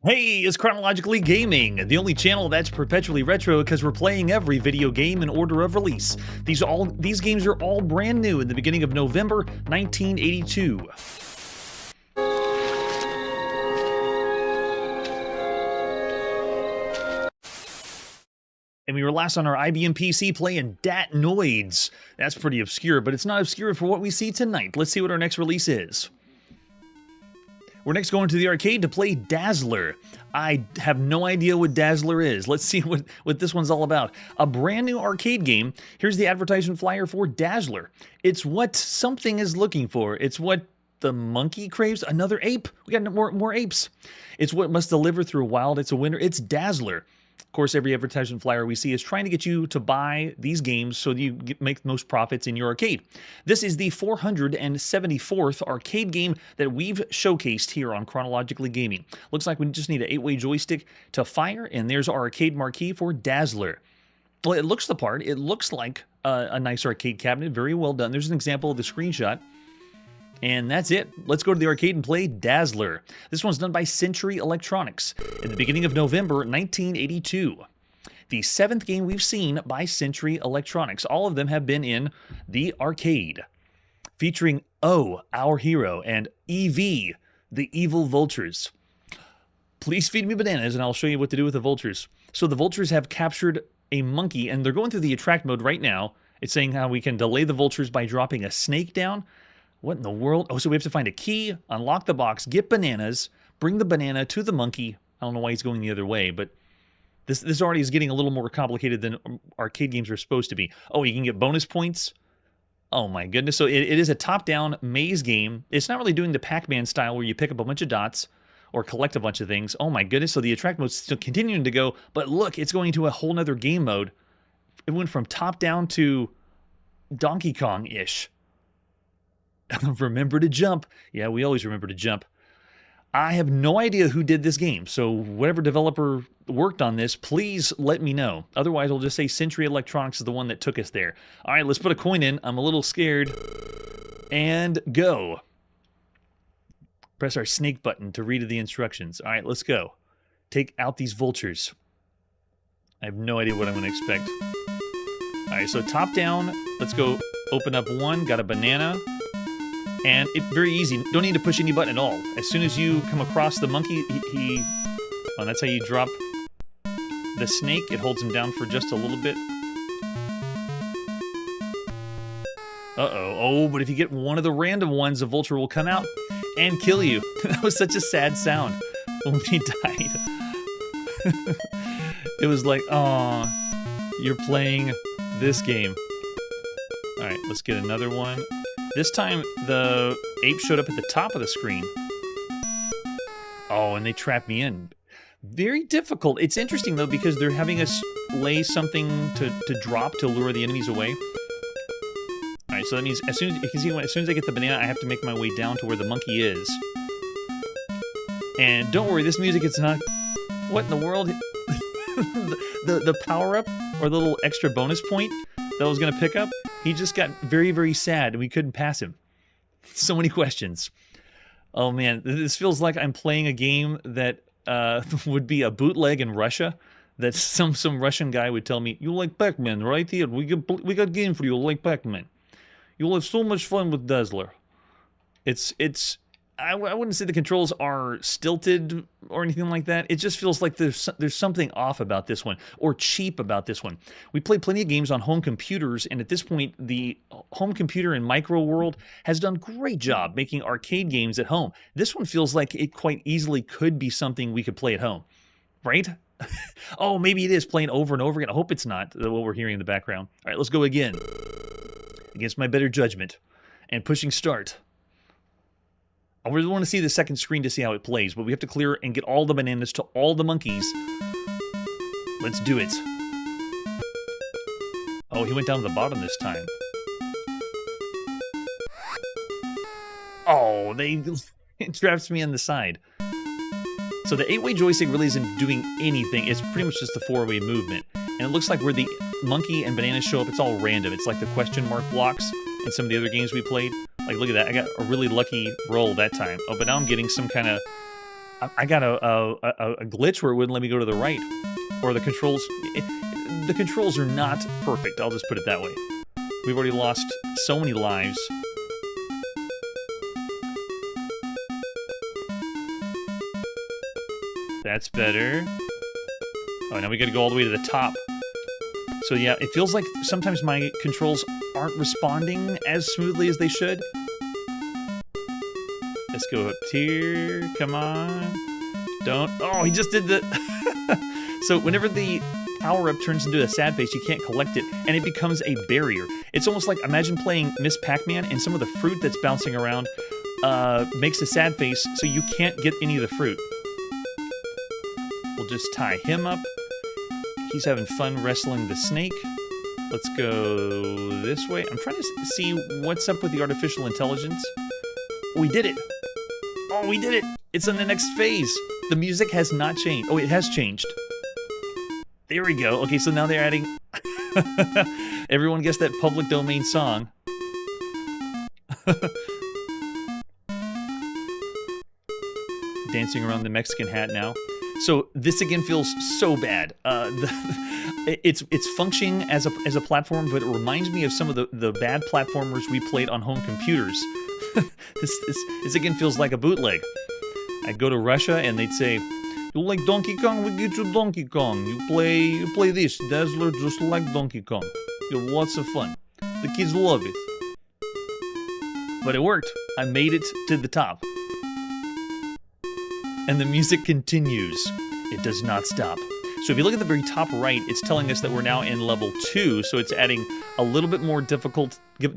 Hey, it's Chronologically Gaming, the only channel that's perpetually retro because we're playing every video game in order of release. These games are all brand new in the beginning of November 1982. And we were last on our IBM PC playing Datnoids. That's pretty obscure, but it's not obscure for what we see tonight. Let's see what our next release is. We're next going to the arcade to play Dazzler. I have no idea what Dazzler is. Let's see what this one's all about. A brand new arcade game. Here's the advertisement flyer for Dazzler. It's what something is looking for. It's what the monkey craves. Another ape. We got more apes. It's what must deliver through wild. It's a winner. It's Dazzler. Of course, every advertisement flyer we see is trying to get you to buy these games so that you make the most profits in your arcade. This is the 474th arcade game that we've showcased here on Chronologically Gaming. Looks like we just need an 8-way joystick to fire, and there's our arcade marquee for Dazzler. Well, it looks the part. It looks like a nice arcade cabinet. Very well done. There's an example of the screenshot. And that's it. Let's go to the arcade and play Dazzler. This one's done by Century Electronics in the beginning of November 1982. The 7th game we've seen by Century Electronics. All of them have been in the arcade. Featuring O, our hero, and EV, the evil vultures. Please feed me bananas and I'll show you what to do with the vultures. So the vultures have captured a monkey and they're going through the attract mode right now. It's saying how we can delay the vultures by dropping a snake down. What in the world? Oh, so we have to find a key, unlock the box, get bananas, bring the banana to the monkey. I don't know why he's going the other way, but this already is getting a little more complicated than arcade games are supposed to be. Oh, you can get bonus points. Oh my goodness. So it is a top-down maze game. It's not really doing the Pac-Man style where you pick up a bunch of dots or collect a bunch of things. Oh my goodness. So the attract mode's still continuing to go, but look, it's going to a whole nother game mode. It went from top-down to Donkey Kong-ish. Remember to jump. Yeah, we always remember to jump. I have no idea who did this game, so whatever developer worked on this, please let me know. Otherwise, I'll just say Century Electronics is the one that took us there. All right, let's put a coin in. I'm a little scared. And go. Press our snake button to read the instructions. All right, let's go. Take out these vultures. I have no idea what I'm going to expect. All right, so top down. Let's go open up one. Got a banana. And it's very easy. Don't need to push any button at all. As soon as you come across the monkey, oh, that's how you drop the snake. It holds him down for just a little bit. Uh-oh. Oh, but if you get one of the random ones, the vulture will come out and kill you. That was such a sad sound when he died. It was like, aw, you're playing this game. All right, let's get another one. This time, the ape showed up at the top of the screen. Oh, and they trapped me in. Very difficult. It's interesting, though, because they're having us lay something to drop to lure the enemies away. All right, so that means as soon as you can see, as soon as I get the banana, I have to make my way down to where the monkey is. And don't worry, this music, it's not... What in the world? the power-up, or the little extra bonus point that I was going to pick up, he just got very, very sad, and we couldn't pass him. So many questions. Oh, man, this feels like I'm playing a game that would be a bootleg in Russia. That some Russian guy would tell me, "You like Pac-Man, right? Here, we got game for you, like Pac-Man. You'll have so much fun with Dazzler." I wouldn't say the controls are stilted or anything like that. It just feels like there's something off about this one, or cheap about this one. We play plenty of games on home computers, and at this point, the home computer in Micro World has done a great job making arcade games at home. This one feels like it quite easily could be something we could play at home, right? Oh, maybe it is playing over and over again. I hope it's not what we're hearing in the background. All right, let's go again. Against my better judgment. And pushing start. I really want to see the second screen to see how it plays, but we have to clear and get all the bananas to all the monkeys. Let's do it. Oh, he went down to the bottom this time. Oh, it traps me on the side. So the 8-way joystick really isn't doing anything. It's pretty much just the 4-way movement. And it looks like where the monkey and bananas show up, it's all random. It's like the question mark blocks in some of the other games we played. Like, look at that. I got a really lucky roll that time. Oh, but now I'm getting some kind of... I got a glitch where it wouldn't let me go to the right. Or the controls... The controls are not perfect. I'll just put it that way. We've already lost so many lives. That's better. Oh, now we gotta go all the way to the top. So yeah, it feels like sometimes my controls aren't responding as smoothly as they should. Let's go up here. Come on. Don't. Oh, he just did the... So whenever the power-up turns into a sad face, you can't collect it, and it becomes a barrier. It's almost like, imagine playing Miss Pac-Man, and some of the fruit that's bouncing around makes a sad face, so you can't get any of the fruit. We'll just tie him up. He's having fun wrestling the snake. Let's go this way. I'm trying to see what's up with the artificial intelligence. We did it! Oh, we did it! It's in the next phase. The music has not changed. Oh, it has changed. There we go. Okay, so now they're adding... Everyone gets that public domain song. Dancing around the Mexican hat now. So this again feels so bad. It's functioning as a platform, but it reminds me of some of the bad platformers we played on home computers. This again feels like a bootleg. I'd go to Russia and they'd say, "You like Donkey Kong? We get you Donkey Kong. You play this. Dazzler just like Donkey Kong. You have lots of fun. The kids love it." But it worked. I made it to the top. And the music continues. It does not stop. So if you look at the very top right, it's telling us that we're now in level 2, so it's adding a little bit more difficulty to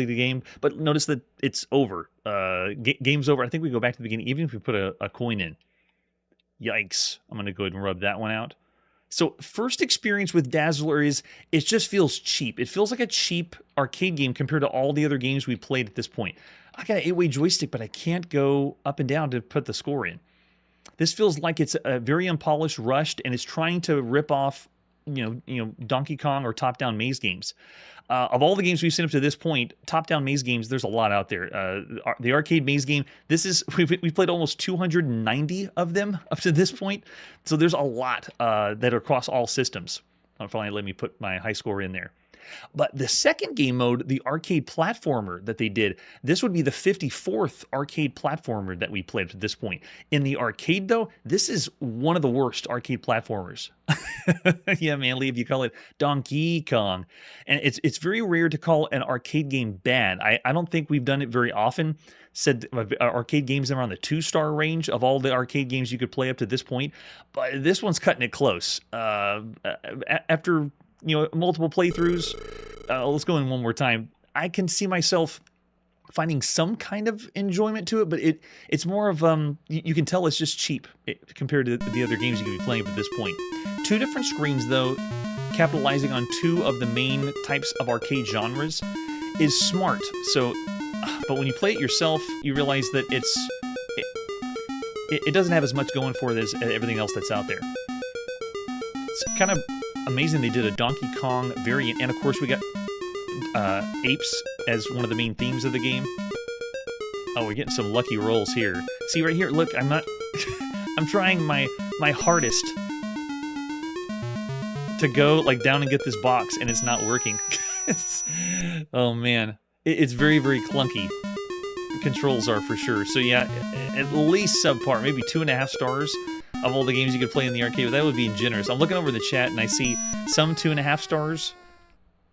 the game. But notice that it's over. Game's over. I think we go back to the beginning, even if we put a coin in. Yikes. I'm going to go ahead and rub that one out. So first experience with Dazzler is, it just feels cheap. It feels like a cheap arcade game compared to all the other games we played at this point. I got an 8-way joystick, but I can't go up and down to put the score in. This feels like it's very unpolished, rushed, and it's trying to rip off, you know, Donkey Kong or top-down maze games. Of all the games we've seen up to this point, top-down maze games, there's a lot out there. The arcade maze game, we've played almost 290 of them up to this point, so there's a lot that are across all systems. Finally, let me put my high score in there. But the second game mode, the arcade platformer that they did, this would be the 54th arcade platformer that we played up to this point. In the arcade, though, this is one of the worst arcade platformers. Yeah, man, Lee, if you call it Donkey Kong. And it's very rare to call an arcade game bad. I don't think we've done it very often. Said arcade games are on the 2-star range of all the arcade games you could play up to this point. But this one's cutting it close. After... multiple playthroughs. Let's go in one more time. I can see myself finding some kind of enjoyment to it, but it's more of you can tell it's just cheap compared to the other games you can be playing at this point. 2 different screens though, capitalizing on 2 of the main types of arcade genres is smart. So, but when you play it yourself, you realize that it doesn't have as much going for it as everything else that's out there. It's kind of amazing they did a Donkey Kong variant, and of course we got apes as one of the main themes of the game. Oh, we're getting some lucky rolls here. See right here, look, I'm not... I'm trying my hardest to go like down and get this box, and it's not working. Oh man, it's very, very clunky. The controls are for sure. So yeah, at least subpar, maybe 2.5 stars of all the games you could play in the arcade. But that would be generous. I'm looking over the chat and I see some 2.5 stars.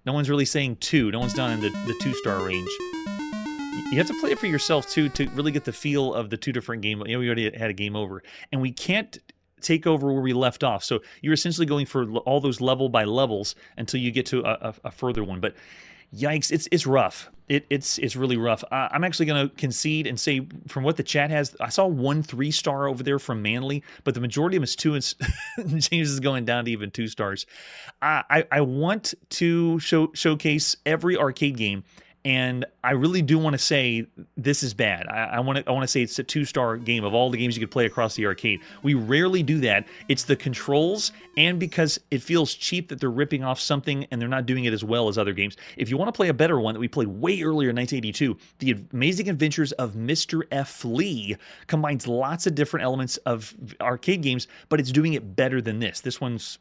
No one's really saying 2. No one's down in the 2-star range. You have to play it for yourself too to really get the feel of the 2 different games. You know, we already had a game over, and we can't take over where we left off. So you're essentially going for all those level by levels until you get to a further one. But yikes, it's rough. It's really rough. I'm actually going to concede and say, from what the chat has, I saw 1 3-star over there from Manly, but the majority of them is 2, and James is going down to even 2 stars. I want to showcase every arcade game, and I really do want to say this is bad. I want to say it's a 2-star game of all the games you could play across the arcade. We rarely do that. It's the controls, and because it feels cheap that they're ripping off something and they're not doing it as well as other games. If you want to play a better one that we played way earlier in 1982, The Amazing Adventures of Mr. F. Lee combines lots of different elements of arcade games, but it's doing it better than this. This one's...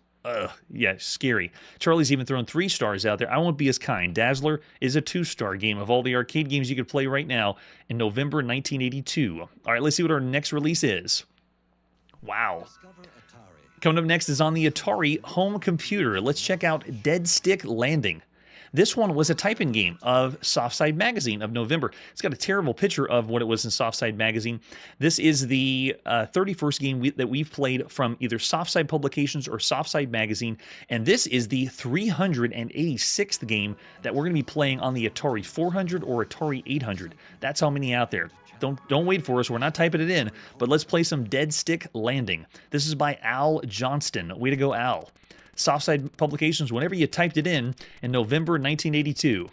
yeah, scary. Charlie's even thrown 3 stars out there. I won't be as kind. Dazzler is a 2-star game of all the arcade games you could play right now in November 1982. All right, let's see what our next release is. Wow. Coming up next is on the Atari home computer. Let's check out Dead Stick Landing. This one was a type-in game of Softside Magazine of November. It's got a terrible picture of what it was in Softside Magazine. This is the 31st game that we've played from either Softside Publications or Softside Magazine, and this is the 386th game that we're going to be playing on the Atari 400 or Atari 800. That's how many out there. Don't wait for us. We're not typing it in, but let's play some Dead Stick Landing. This is by Al Johnston. Way to go, Al. Softside Publications, whenever you typed it in November 1982.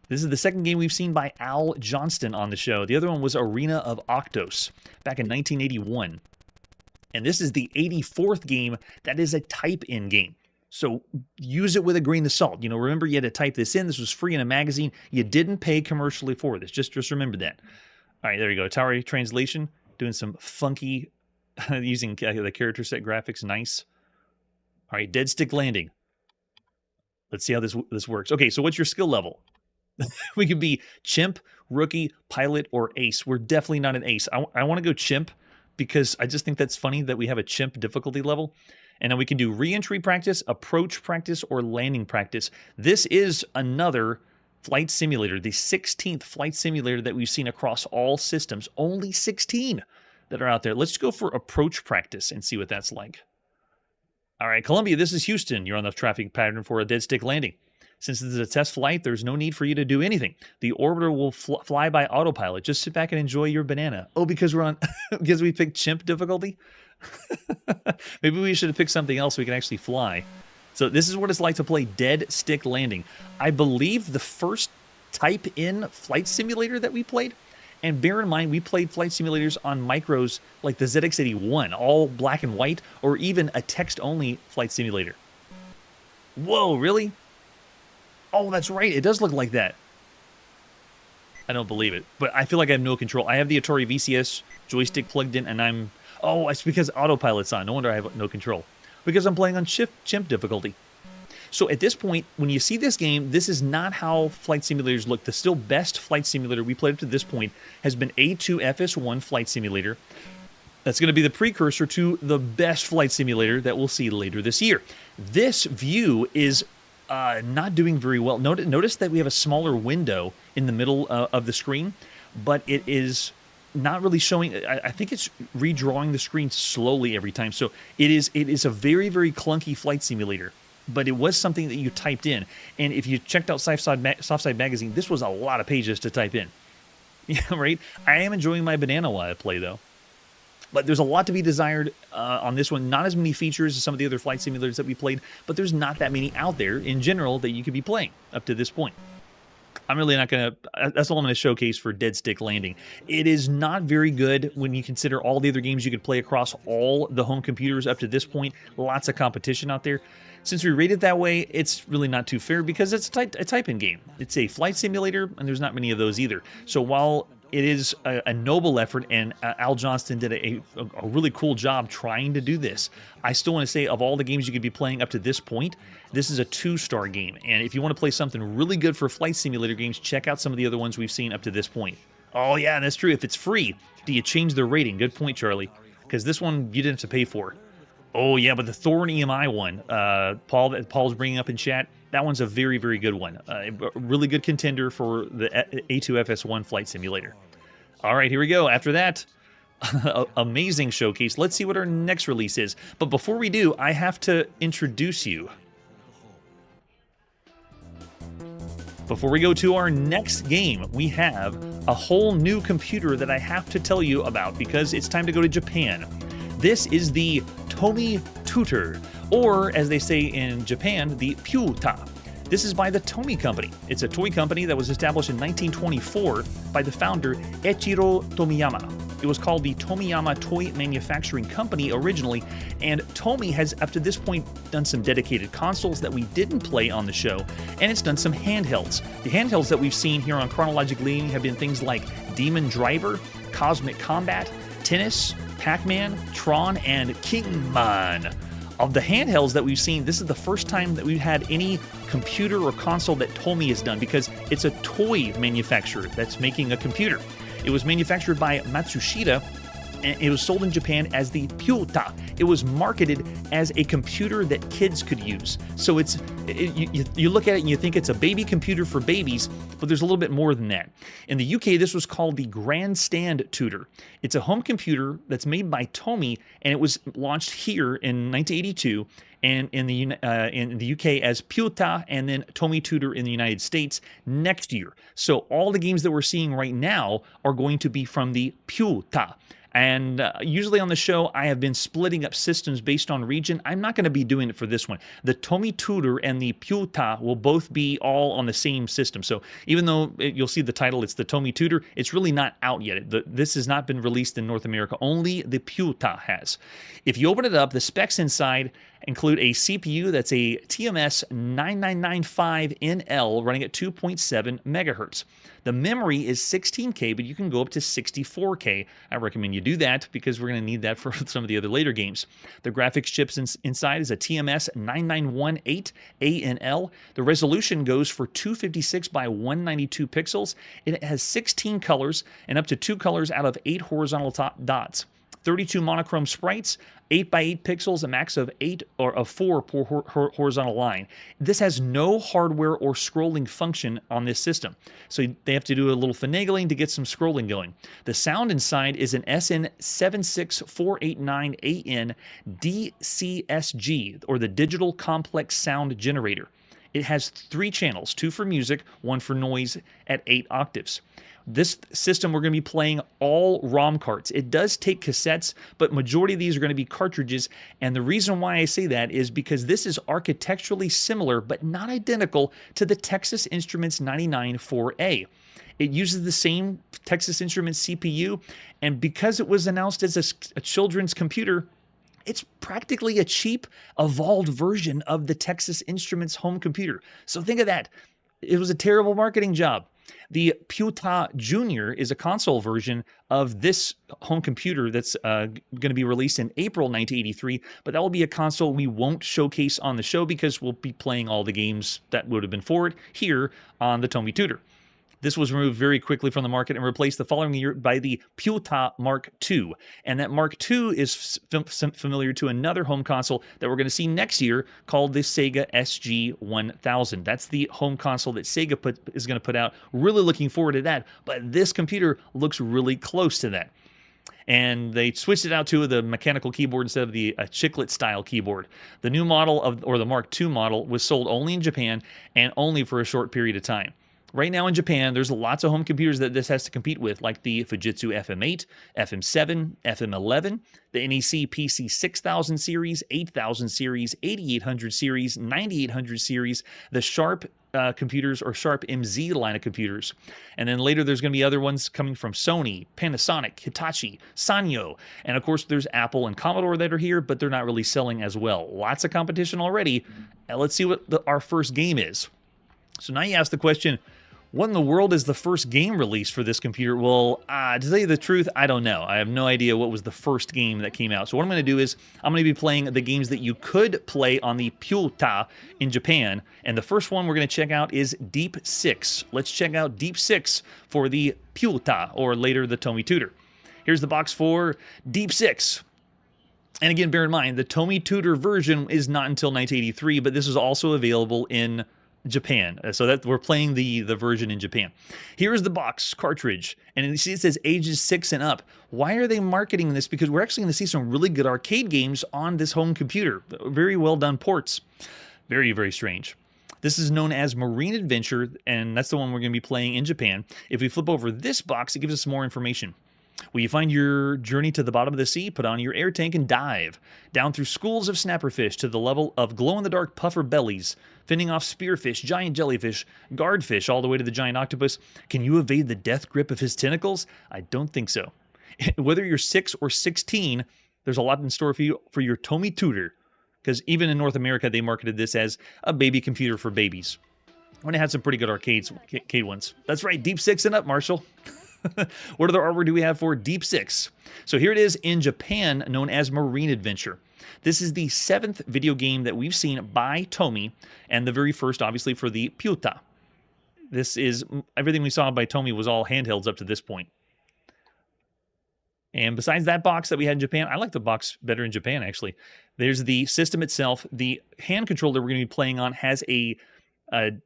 This is the second game we've seen by Al Johnston on the show. The other one was Arena of Octos back in 1981. And this is the 84th game that is a type-in game. So use it with a grain of salt. You know, remember you had to type this in. This was free in a magazine. You didn't pay commercially for this. Just remember that. All right, there you go. Atari translation, doing some funky, using the character set graphics. Nice. All right, Dead Stick Landing. Let's see how this works. Okay, so what's your skill level? We could be Chimp, Rookie, Pilot, or Ace. We're definitely not an Ace. I want to go Chimp because I just think that's funny that we have a Chimp difficulty level. And then we can do re-entry practice, approach practice, or landing practice. This is another flight simulator, the 16th flight simulator that we've seen across all systems. Only 16 that are out there. Let's go for approach practice and see what that's like. All right, Columbia, this is Houston. You're on the traffic pattern for a Dead Stick Landing. Since this is a test flight, there's no need for you to do anything. The orbiter will fly by autopilot. Just sit back and enjoy your banana. Oh, because we're on, because we picked Chimp difficulty? Maybe we should have picked something else so we can actually fly. So this is what it's like to play Dead Stick Landing. I believe the first type-in flight simulator that we played. And bear in mind, we played flight simulators on micros like the ZX81, all black and white, or even a text-only flight simulator. Whoa, really? Oh, that's right. It does look like that. I don't believe it, but I feel like I have no control. I have the Atari VCS joystick plugged in, and I'm... Oh, it's because autopilot's on. No wonder I have no control. Because I'm playing on Chimp difficulty. So at this point, when you see this game, this is not how flight simulators look. The still best flight simulator we played up to this point has been A2FS1 Flight Simulator. That's going to be the precursor to the best flight simulator that we'll see later this year. This view is not doing very well. Notice that we have a smaller window in the middle of the screen, but it is not really showing. I think it's redrawing the screen slowly every time. So it is a very, very clunky flight simulator. but it was something that you typed in. And if you checked out Softside Magazine, this was a lot of pages to type in. Yeah, right? I am enjoying my banana while I play, though. But there's a lot to be desired on this one. Not as many features as some of the other flight simulators that we played, but there's not that many out there in general that you could be playing up to this point. I'm really not going to, that's all I'm going to showcase for Dead Stick Landing. It is not very good when you consider all the other games you could play across all the home computers up to this point. Lots of competition out there. Since we rate it that way, it's really not too fair because it's a type-in game. It's a flight simulator, and there's not many of those either. So while it is a noble effort, and Al Johnston did a really cool job trying to do this, I still want to say of all the games you could be playing up to this point, this is a 2-star game. And if you want to play something really good for flight simulator games, check out some of the other ones we've seen up to this point. Oh yeah, that's true. If it's free, do you change their rating? Good point, Charlie. Because this one you didn't have to pay for. Oh yeah, but the Thorn EMI one, Paul's bringing up in chat, that one's a very, very good one. A really good contender for the A2FS1 flight simulator. All right, here we go. After that, amazing showcase. Let's see what our next release is. But before we do, I have to introduce you. Before we go to our next game, we have a whole new computer that I have to tell you about because it's time to go to Japan. This is the Tomy Tutor, or as they say in Japan, theぴゅう太. This is by the Tomy Company. It's a toy company that was established in 1924 by the founder Eiichiro Tomiyama. It was called the Tomiyama Toy Manufacturing Company originally, and Tomy has up to this point done some dedicated consoles that we didn't play on the show, and it's done some handhelds. The handhelds that we've seen here on Chronologically Gaming have been things like Demon Driver, Cosmic Combat, Tennis, Pac-Man, Tron, and Kingman. Of the handhelds that we've seen, this is the first time that we've had any computer or console that Tomy has done because it's a toy manufacturer that's making a computer. It was manufactured by Matsushita, and it was sold in Japan as theぴゅう太. It was marketed as a computer that kids could use. So you look at it and you think it's a baby computer for babies, but there's a little bit more than that. In the UK, this was called the Grandstand Tutor. It's a home computer that's made by Tomy, and it was launched here in 1982, and in the UK asぴゅう太, and then Tomy Tutor in the United States next year. So all the games that we're seeing right now are going to be from theぴゅう太. And usually on the show, I have been splitting up systems based on region. I'm not going to be doing it for this one. The Tomy Tutor and theぴゅう太will both be all on the same system. So even though you'll see the title, it's the Tomy Tutor, it's really not out yet. This has not been released in North America. Only theぴゅう太has. If you open it up, the specs inside include a CPU that's a TMS 9995NL running at 2.7 megahertz. The memory is 16K, but you can go up to 64K. I recommend you do that because we're going to need that for some of the other later games. The graphics chips inside is a TMS 9918ANL. The resolution goes for 256 by 192 pixels. It has 16 colors and up to 2 colors out of 8 horizontal dots. 32 monochrome sprites, 8 by 8 pixels, a max of 4 per horizontal line. This has no hardware or scrolling function on this system, so they have to do a little finagling to get some scrolling going. The sound inside is an SN76489AN DCSG, or the Digital Complex Sound Generator. It has 3 channels, 2 for music, 1 for noise at 8 octaves. This system, we're going to be playing all ROM carts. It does take cassettes, but majority of these are going to be cartridges. And the reason why I say that is because this is architecturally similar, but not identical to the Texas Instruments 99-4A. It uses the same Texas Instruments CPU, and because it was announced as a children's computer, it's practically a cheap, evolved version of the Texas Instruments home computer. So think of that. It was a terrible marketing job. Theぴゅう太Junior is a console version of this home computer that's going to be released in April 1983, but that will be a console we won't showcase on the show because we'll be playing all the games that would have been for it here on the Tomy Tutor. This was removed very quickly from the market and replaced the following year by theぴゅう太Mark II. And that Mark II is familiar to another home console that we're going to see next year called the Sega SG-1000. That's the home console that Sega is going to put out. Really looking forward to that. But this computer looks really close to that. And they switched it out to the mechanical keyboard instead of the chiclet-style keyboard. The new model, or the Mark II model, was sold only in Japan and only for a short period of time. Right now in Japan, there's lots of home computers that this has to compete with, like the Fujitsu FM8, FM7, FM11, the NEC PC 6000 series, 8000 series, 8800 series, 9800 series, the Sharp computers or Sharp MZ line of computers. And then later there's going to be other ones coming from Sony, Panasonic, Hitachi, Sanyo, and of course there's Apple and Commodore that are here, but they're not really selling as well. Lots of competition already. And let's see what our first game is. So now you ask the question, what in the world is the first game release for this computer? Well, to tell you the truth, I don't know. I have no idea what was the first game that came out. So what I'm going to do is I'm going to be playing the games that you could play on the Pyuta in Japan. And the first one we're going to check out is Deep 6. Let's check out Deep 6 for the Pyuta, or later the Tomy Tutor. Here's the box for Deep 6. And again, bear in mind, the Tomy Tutor version is not until 1983, but this is also available in Japan. So that we're playing the version in Japan. Here's the box cartridge, and you see it says ages 6 and up. Why are they marketing this? Because we're actually going to see some really good arcade games on this home computer. Very well done ports. Very, very strange. This is known as Marine Adventure, and that's the one we're going to be playing in Japan. If we flip over this box, it gives us more information. Will you find your journey to the bottom of the sea, put on your air tank, and dive down through schools of snapperfish to the level of glow-in-the-dark puffer bellies, fending off spearfish, giant jellyfish, guardfish, all the way to the giant octopus. Can you evade the death grip of his tentacles? I don't think so. Whether you're 6 or 16, there's a lot in store for you for your Tomy Tutor, because even in North America, they marketed this as a baby computer for babies. When it had some pretty good arcade ones. That's right, Deep 6 and up, Marshall. What other artwork do we have for Deep 6? So here it is in Japan, known as Marine Adventure. This is the 7th video game that we've seen by Tomy, and the very first, obviously, for the Pyuta. This is, everything we saw by Tomy was all handhelds up to this point. And besides that box that we had in Japan, I like the box better in Japan, actually. There's the system itself. The hand controller we're going to be playing on has a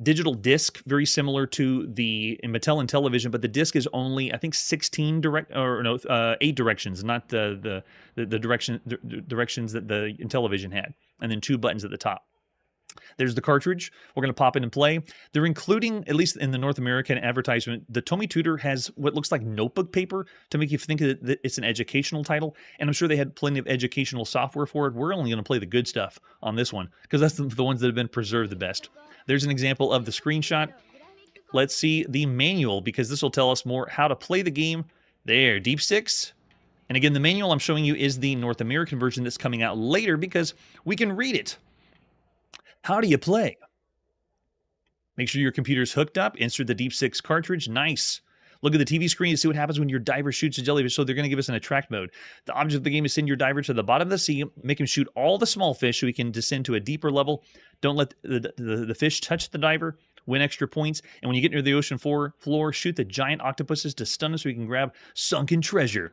digital disc, very similar to the Mattel Intellivision, but the disc is only, I think, 8 directions, not the directions that the Intellivision had, and then 2 buttons at the top. There's the cartridge. We're going to pop in and play. They're including, at least in the North American advertisement, the Tomy Tutor has what looks like notebook paper to make you think that it's an educational title. And I'm sure they had plenty of educational software for it. We're only going to play the good stuff on this one because that's the ones that have been preserved the best. There's an example of the screenshot. Let's see the manual, because this will tell us more how to play the game. There, Deep 6. And again, the manual I'm showing you is the North American version that's coming out later because we can read it. How do you play? Make sure your computer's hooked up. Insert the Deep 6 cartridge. Nice. Look at the TV screen to see what happens when your diver shoots a jellyfish. So they're going to give us an attract mode. The object of the game is send your diver to the bottom of the sea, make him shoot all the small fish so he can descend to a deeper level. Don't let the fish touch the diver. Win extra points. And when you get near the ocean floor, shoot the giant octopuses to stun them so you can grab sunken treasure.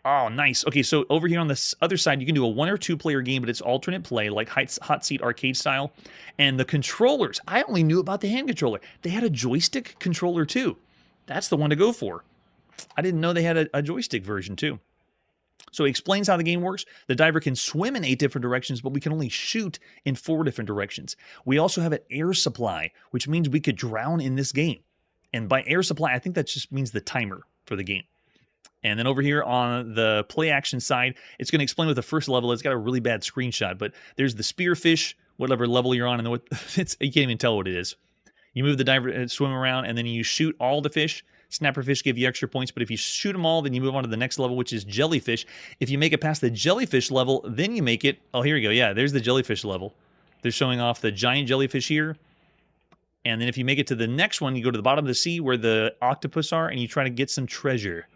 Oh, nice. Okay, so over here on this other side, you can do a 1 or 2 player game, but it's alternate play, like hot seat arcade style. And the controllers, I only knew about the hand controller. They had a joystick controller too. That's the one to go for. I didn't know they had a joystick version too. So he explains how the game works. The diver can swim in 8 different directions, but we can only shoot in 4 different directions. We also have an air supply, which means we could drown in this game. And by air supply, I think that just means the timer for the game. And then over here on the play action side, it's going to explain what the first level is. It's got a really bad screenshot, but there's the spearfish, whatever level you're on, and you can't even tell what it is. You move the diver and swim around, and then you shoot all the fish. Snapperfish give you extra points, but if you shoot them all, then you move on to the next level, which is jellyfish. If you make it past the jellyfish level, then you make it... Oh, here we go. Yeah, there's the jellyfish level. They're showing off the giant jellyfish here. And then if you make it to the next one, you go to the bottom of the sea where the octopus are, and you try to get some treasure.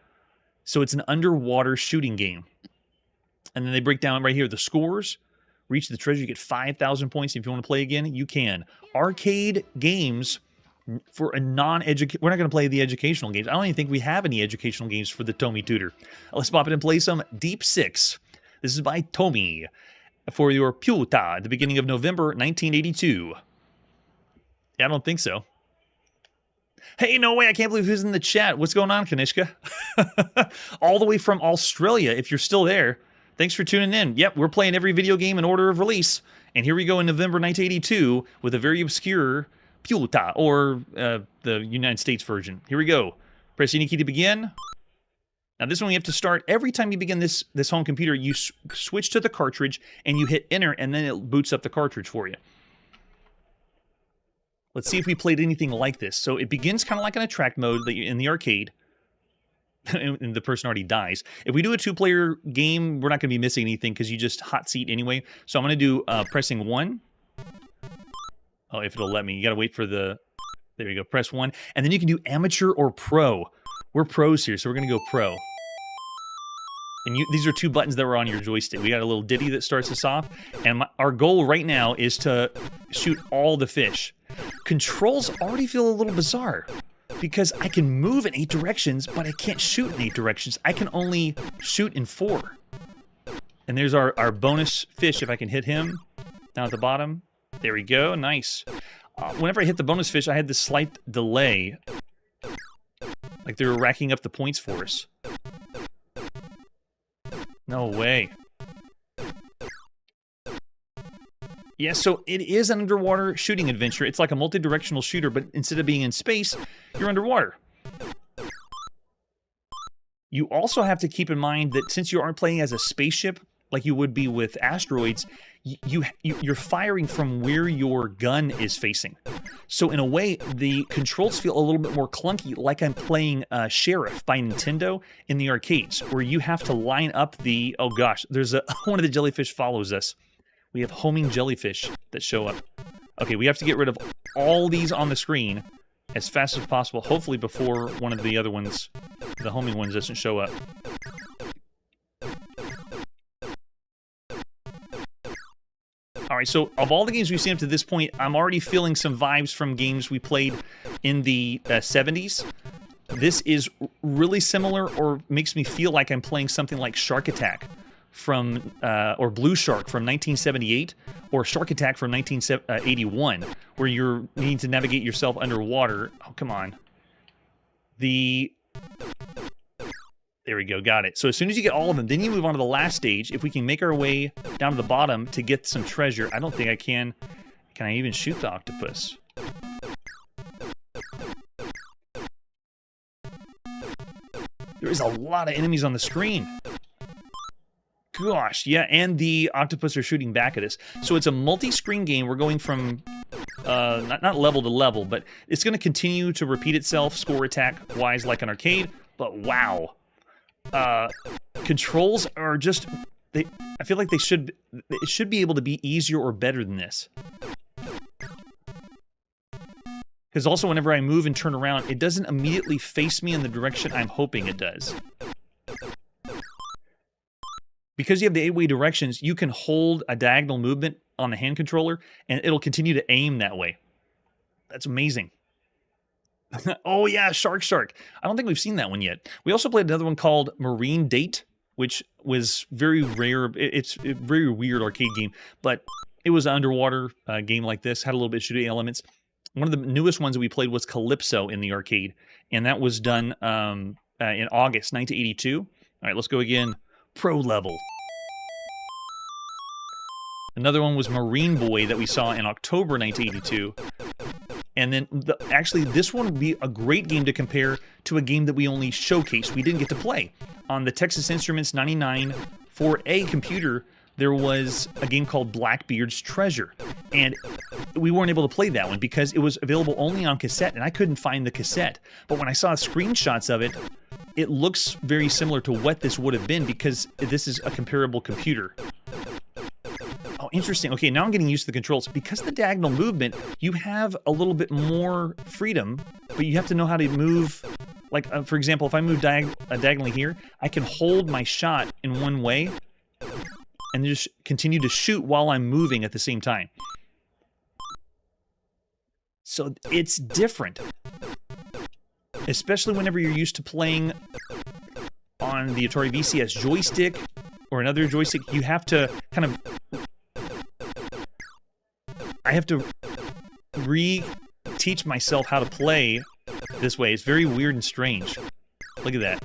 So it's an underwater shooting game. And then they break down right here the scores. Reach the treasure, you get 5,000 points. If you want to play again, you can. Arcade games for a non-educational... We're not going to play the educational games. I don't even think we have any educational games for the Tomy Tutor. Let's pop it and play some Deep 6. This is by Tomy for your Pyuta at the beginning of November 1982. I don't think so. Hey, no way, I can't believe who's in the chat. What's going on, Kanishka? All the way from Australia, if you're still there. Thanks for tuning in. Yep, we're playing every video game in order of release. And here we go in November 1982 with a very obscureぴゅう太, or the United States version. Here we go. Press any key to begin. Now this one you have to start. Every time you begin this home computer, you switch to the cartridge and you hit enter, and then it boots up the cartridge for you. Let's see if we played anything like this. So it begins kind of like an attract mode that in the arcade. And the person already dies. If we do a 2-player game, we're not going to be missing anything because you just hot seat anyway. So I'm going to do pressing 1. Oh, if it'll let me. You got to wait for the... There you go. Press 1. And then you can do amateur or pro. We're pros here, so we're going to go pro. And these are 2 buttons that were on your joystick. We got a little ditty that starts us off. And our goal right now is to shoot all the fish. Controls already feel a little bizarre because I can move in 8 directions, but I can't shoot in 8 directions. I can only shoot in 4. And there's our bonus fish, if I can hit him down at the bottom. There we go. Nice. Whenever I hit the bonus fish, I had this slight delay. Like they were racking up the points for us. No way. Yeah, so it is an underwater shooting adventure. It's like a multi-directional shooter, but instead of being in space, you're underwater. You also have to keep in mind that since you aren't playing as a spaceship, like you would be with asteroids, you're firing from where your gun is facing. So in a way, the controls feel a little bit more clunky, like I'm playing Sheriff by Nintendo in the arcades, where you have to line up the... Oh gosh, there's one of the jellyfish follows us. We have homing jellyfish that show up. Okay, we have to get rid of all these on the screen as fast as possible, hopefully before one of the other ones, the homing ones, doesn't show up. All right, so of all the games we've seen up to this point, I'm already feeling some vibes from games we played in the 70s. This is really similar, or makes me feel like I'm playing something like Shark Attack from, or Blue Shark from 1978, or Shark Attack from 1981, where you're needing to navigate yourself underwater. Oh, come on. There we go, got it. So as soon as you get all of them, then you move on to the last stage. If we can make our way down to the bottom to get some treasure. I don't think I can. Can I even shoot the octopus? There is a lot of enemies on the screen. Gosh, yeah, and the octopus are shooting back at us. So it's a multi-screen game. We're going from not level to level, but it's going to continue to repeat itself score attack-wise like an arcade. But wow. Controls are just... I feel like it should be able to be easier or better than this. Because also whenever I move and turn around, it doesn't immediately face me in the direction I'm hoping it does. Because you have the 8-way directions, you can hold a diagonal movement on the hand controller, and it'll continue to aim that way. That's amazing. Oh yeah, Shark. I don't think we've seen that one yet. We also played another one called Marine Date, which was very rare. It's a very weird arcade game, but it was an underwater game like this, had a little bit of shooting elements. One of the newest ones that we played was Calypso in the arcade, and that was done in August 1982. All right, let's go again. Pro level. Another one was Marine Boy that we saw in October 1982. And then, actually, this one would be a great game to compare to a game that we only showcased. We didn't get to play. On the Texas Instruments 99 for a computer, there was a game called Blackbeard's Treasure. And we weren't able to play that one because it was available only on cassette, and I couldn't find the cassette. But when I saw screenshots of it, it looks very similar to what this would have been because this is a comparable computer. Oh, interesting. Okay, now I'm getting used to the controls. Because of the diagonal movement, you have a little bit more freedom, but you have to know how to move. Like, for example, if I move diagonally here, I can hold my shot in one way and just continue to shoot while I'm moving at the same time. So it's different. Especially whenever you're used to playing on the Atari VCS joystick or another joystick, you have to kind of... I have to re-teach myself how to play this way. It's very weird and strange. Look at that.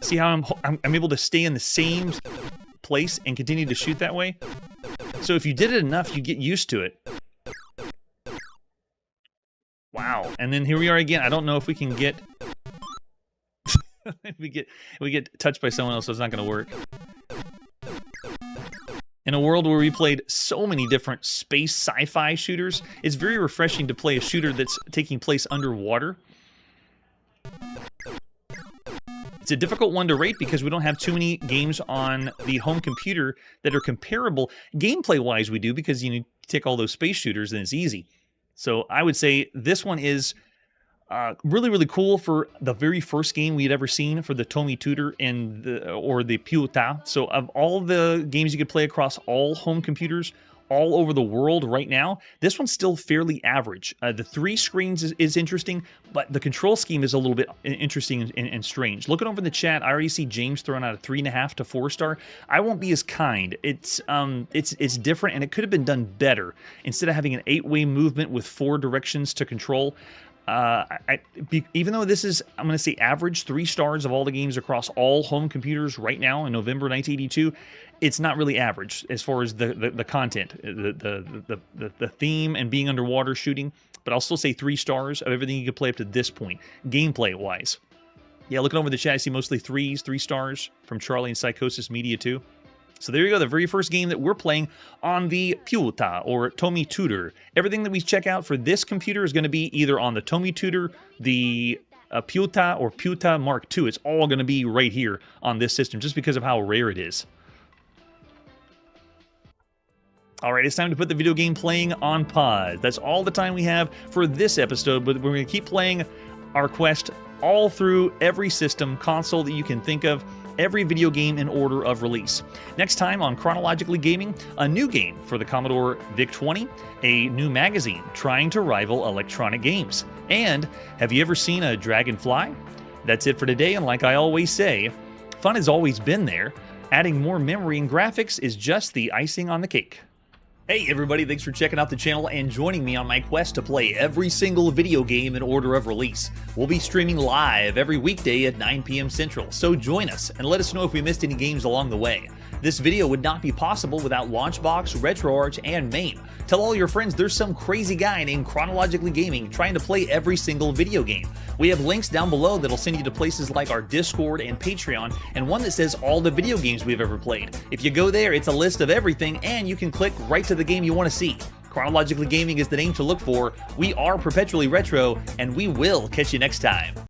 See how I'm able to stay in the same place and continue to shoot that way? So if you did it enough, you get used to it. Wow. And then here we are again. I don't know if we can get... we get touched by someone else, so it's not going to work. In a world where we played so many different space sci-fi shooters, it's very refreshing to play a shooter that's taking place underwater. It's a difficult one to rate because we don't have too many games on the home computer that are comparable. Gameplay-wise, we do, because you take all those space shooters and it's easy. So I would say this one is really, really cool for the very first game we had ever seen for the Tomy Tutor or theぴゅう太. So of all the games you could play across all home computers all over the world right now, this one's still fairly average. The 3 screens is interesting, but the control scheme is a little bit interesting and strange. Looking over in the chat, I already see James throwing out a 3.5 to 4 star. I won't be as kind. It's different, and it could have been done better. Instead of having an 8-way movement with 4 directions to control, even though this is, I'm going to say, average 3 stars of all the games across all home computers right now in November 1982, it's not really average as far as the content, the theme and being underwater shooting. But I'll still say 3 stars of everything you could play up to this point, gameplay-wise. Yeah, looking over the chat, I see mostly 3 stars from Charlie and Psychosis Media too. So there you go, the very first game that we're playing on theぴゅう太or Tomy Tutor. Everything that we check out for this computer is going to be either on the Tomy Tutor, theぴゅう太, orぴゅう太Mark II. It's all going to be right here on this system just because of how rare it is. All right, it's time to put the video game playing on pause. That's all the time we have for this episode, but we're going to keep playing our quest all through every system, console that you can think of, every video game in order of release. Next time on Chronologically Gaming, a new game for the Commodore VIC-20, a new magazine trying to rival electronic games, and have you ever seen a dragonfly? That's it for today, and like I always say, fun has always been there. Adding more memory and graphics is just the icing on the cake. Hey everybody, thanks for checking out the channel and joining me on my quest to play every single video game in order of release. We'll be streaming live every weekday at 9 p.m. Central, so join us and let us know if we missed any games along the way. This video would not be possible without Launchbox, RetroArch, and MAME. Tell all your friends there's some crazy guy named Chronologically Gaming trying to play every single video game. We have links down below that'll send you to places like our Discord and Patreon, and one that says all the video games we've ever played. If you go there, it's a list of everything, and you can click right to the game you want to see. Chronologically Gaming is the name to look for. We are perpetually retro, and we will catch you next time.